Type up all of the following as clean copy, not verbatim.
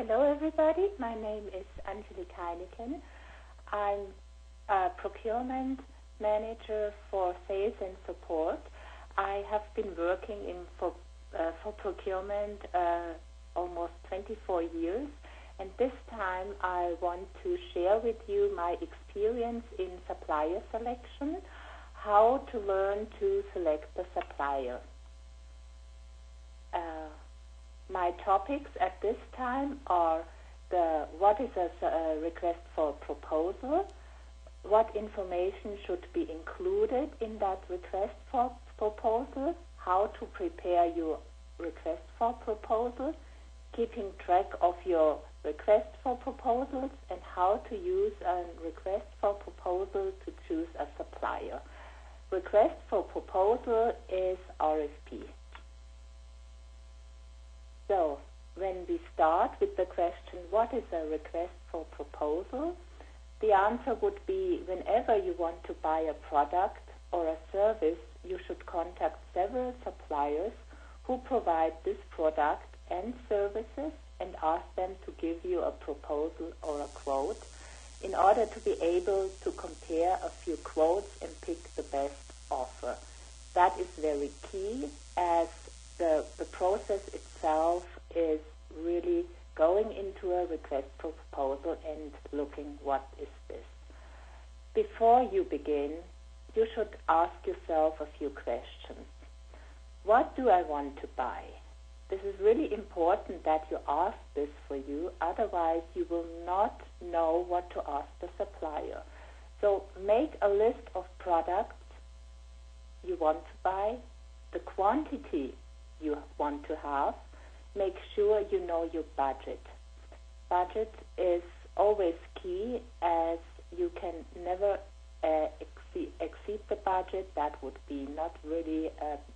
Hello, everybody. My name is Anjelik Heineken. I'm a procurement manager for sales and support. I have been working for procurement almost 24 years, and this time I want to share with you my experience in supplier selection, how to learn to select the supplier. My topics at this time are what is a request for proposal, what information should be included in that request for proposal, how to prepare your request for proposal, keeping track of your request for proposals, and how to use a request for proposal to choose a supplier. Request for proposal is RFP. So, when we start with the question, what is a request for proposal? The answer would be, whenever you want to buy a product or a service, you should contact several suppliers who provide this product and services and ask them to give you a proposal or a quote in order to be able to compare a few quotes and pick the best offer. That is very key, as the process itself is really going into a request for proposal and looking what is this. Before you begin, you should ask yourself a few questions. What do I want to buy? This is really important that you ask this for you, otherwise you will not know what to ask the supplier. So make a list of products you want to buy, the quantity you want to have. Make sure you know your budget. Budget is always key, as you can never exceed the budget. That would be not really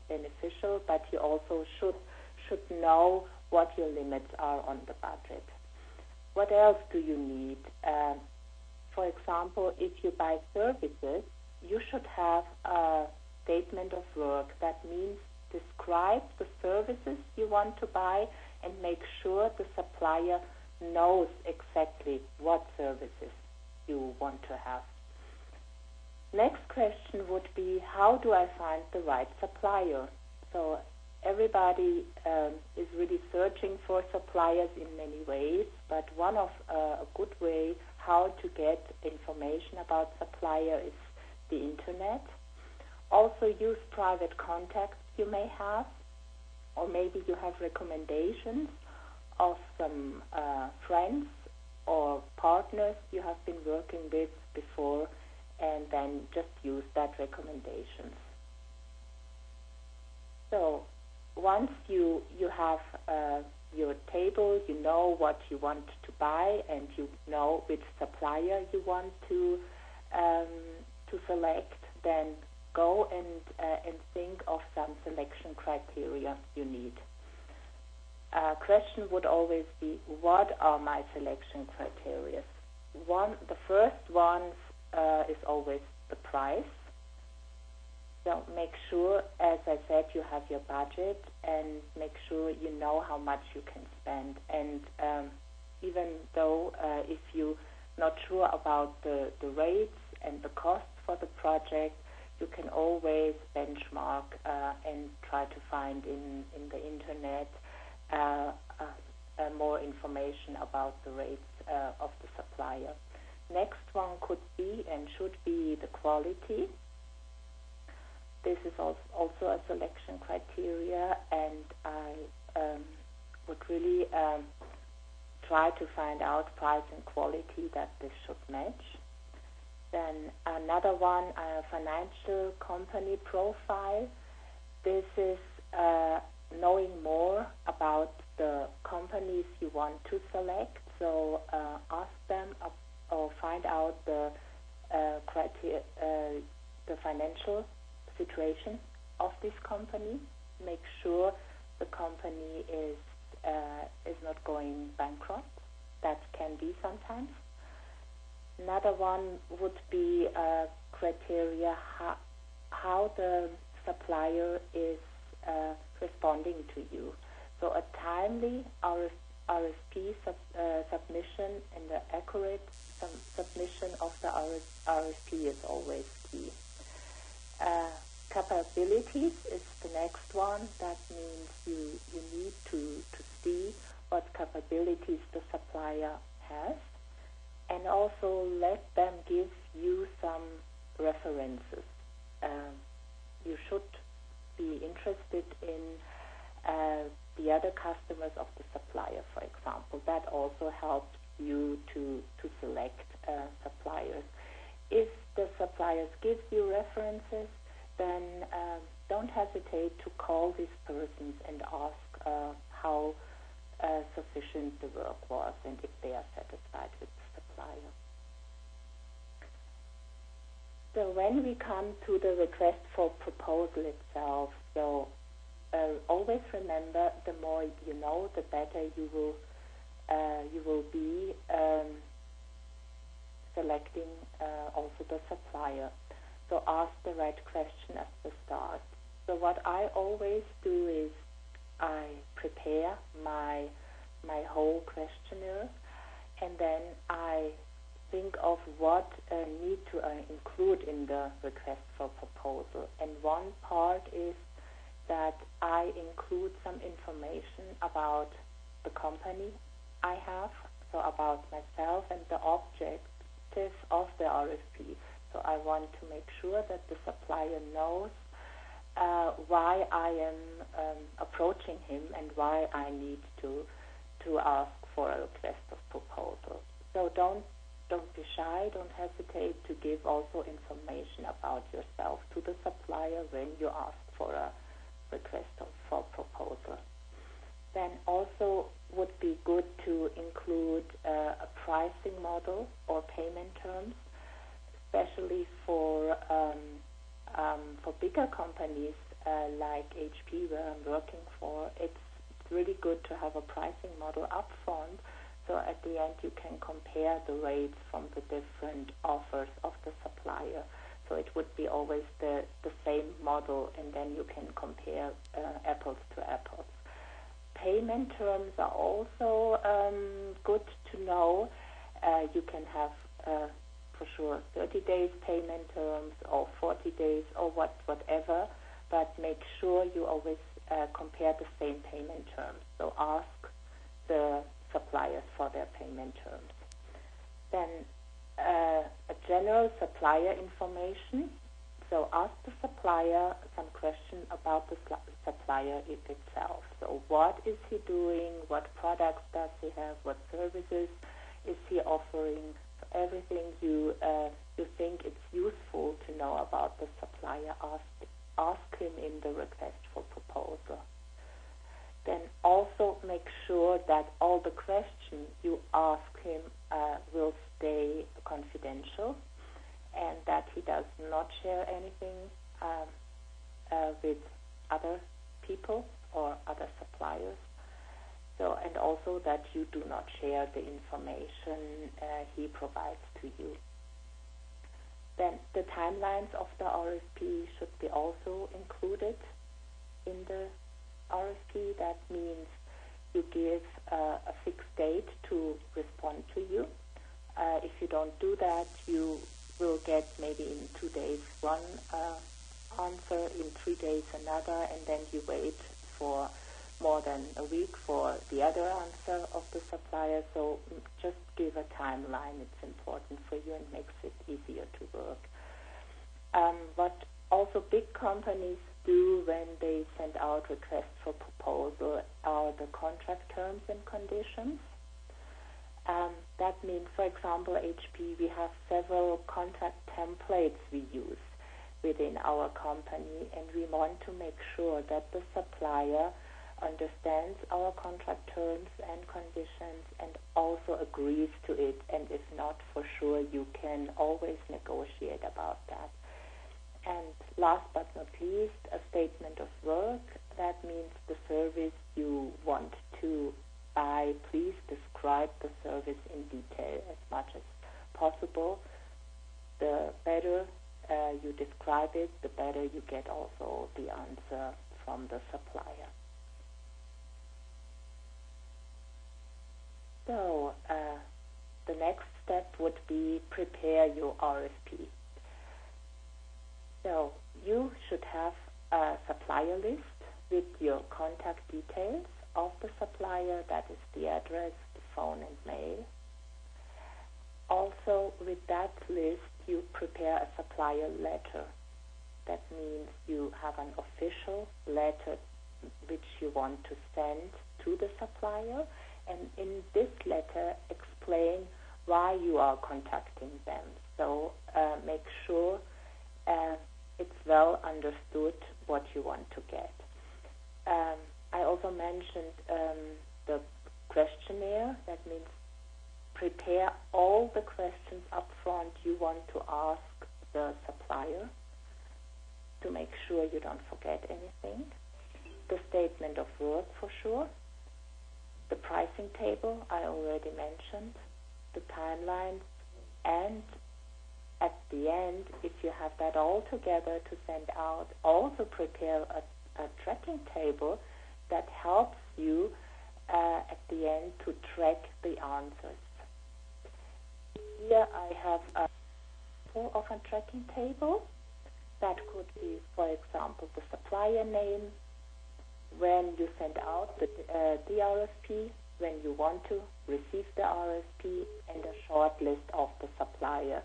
beneficial, but you also should know what your limits are on the budget. What else do you need? For example, if you buy services, you should have a statement of work. That means describe the services you want to buy and make sure the supplier knows exactly what services you want to have. Next question would be, how do I find the right supplier? So everybody is really searching for suppliers in many ways, but one of a good way how to get information about supplier is the internet. Also use private contacts you may have, or maybe you have recommendations of some friends or partners you have been working with before, and then just use that recommendations. So once you have your table, you know what you want to buy, and you know which supplier you want to select, then go and think of some selection criteria you need. Question would always be, what are my selection criteria? The first one is always the price. So make sure, as I said, you have your budget, and make sure you know how much you can spend. And even though if you're not sure about the rates and the costs for the project, you can always benchmark and try to find in the internet more information about the rates of the supplier. Next one could be and should be the quality. This is also a selection criteria, and I would really try to find out price and quality that this should match. Then another one, a financial company profile. This is knowing more about the companies you want to select. So ask them or find out the financial situation of this company. Make sure the company is not going bankrupt. That can be sometimes. Another one would be criteria how the supplier is responding to you. So a timely RFP capabilities the supplier has, and also let them give you some references. You should be interested in the other customers of the supplier, for example. That also helps you to select suppliers. If the suppliers give you references, then don't hesitate to call these persons and ask how sufficient the work was and if they are satisfied with the supplier. So when we come to the request for proposal itself, so always remember, the more you know, the better you will be selecting also the supplier. So ask the right question at the start. So what I always do is I prepare my whole questionnaire, and then I think of what need to include in the request for proposal. And one part is that I include some information about the company I have, so about myself and the objective of the RFP. So I want to make sure that the supplier knows why I am approaching him and why I need to ask for a request of proposal. So don't be shy, don't hesitate to give also information about yourself to the supplier when you ask for a request for proposal. Then also would be good to include a pricing model or payment terms, especially for bigger companies like HP, where I'm working for. It's really good to have a pricing model up front, so at the end you can compare the rates from the different offers of the supplier. So it would be always the same model, and then you can compare apples to apples. Payment terms are also good to know. You can have for sure 30 days payment terms or 40 days or whatever, but make sure you always compare the same payment terms. So ask the suppliers for their payment terms. Then a general supplier information. So ask the supplier some question about the supplier itself. So what is he doing? What products does he have? What services is he offering? So everything you think it's useful to know about the supplier, ask him in the request for proposal. Then also make sure that all the questions you ask him will stay confidential, and that he does not share anything with other people or other suppliers. So, and also that you do not share the information he provides to you. Then the timelines of the RFP should be also included in the RFP. That means you give a fixed date to respond to you. If you don't do that, you will get maybe in 2 days one answer, in 3 days another, and then you wait for more than a week for the other answer of the supplier. So just give a timeline. It's important for you and makes it easier to work. What also big companies do when they send out requests for proposal are the contract terms and conditions. That means, for example, HP, we have several contract templates we use within our company, and we want to make sure that the supplier understands our contract terms and conditions and also agrees to it. And if not, for sure, you can always negotiate about that. And last but not least, a statement of work. That means the service you want to buy. Please describe the service in detail as much as possible. The better you describe it, the better you get also the answer from the supplier. So the next step would be prepare your RFP. So you should have a supplier list with your contact details of the supplier. That is the address, phone and mail. Also, with that list, you prepare a supplier letter. That means you have an official letter which you want to send to the supplier, and in this letter explain why you are contacting them. So make sure it's well understood what you want to get. I also mentioned the questionnaire. That means prepare all the questions up front you want to ask the supplier to make sure you don't forget anything. The statement of work for sure. The pricing table I already mentioned. The timelines, and at the end, if you have that all together to send out, also prepare a tracking table that helps you at the end to track the answers. Here I have a example of a tracking table. That could be, for example, the supplier name, when you send out the RFP, when you want to receive the RFP, and a short list of the supplier.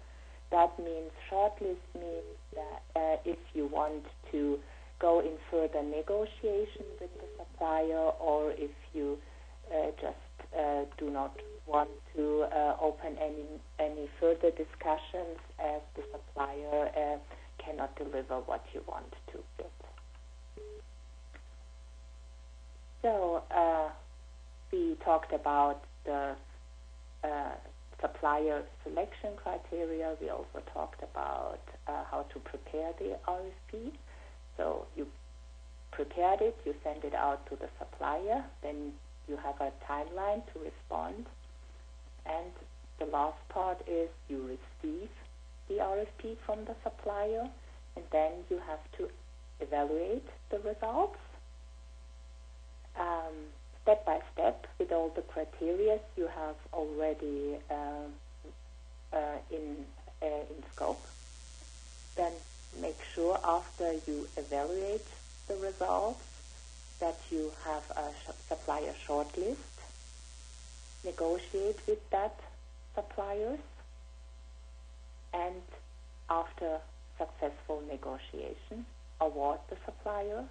That means short list means that if you want to go in further negotiation with the supplier, or if you just do not want to open any further discussions as the supplier cannot deliver what you want to get. So we talked about the supplier selection criteria. We also talked about how to prepare the RFP. So you prepared it, you send it out to the supplier, then you have a timeline to respond. And the last part is you receive the RFP from the supplier, and then you have to evaluate the results. Step by step, with all the criteria you have already in scope. Then make sure after you evaluate the results that you have a supplier shortlist. Negotiate with that suppliers, and after successful negotiation, award the supplier.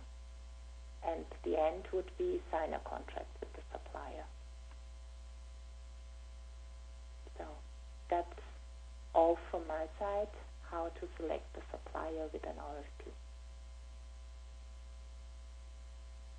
And the end would be sign a contract with the supplier. So that's all from my side, how to select the supplier with an RFP.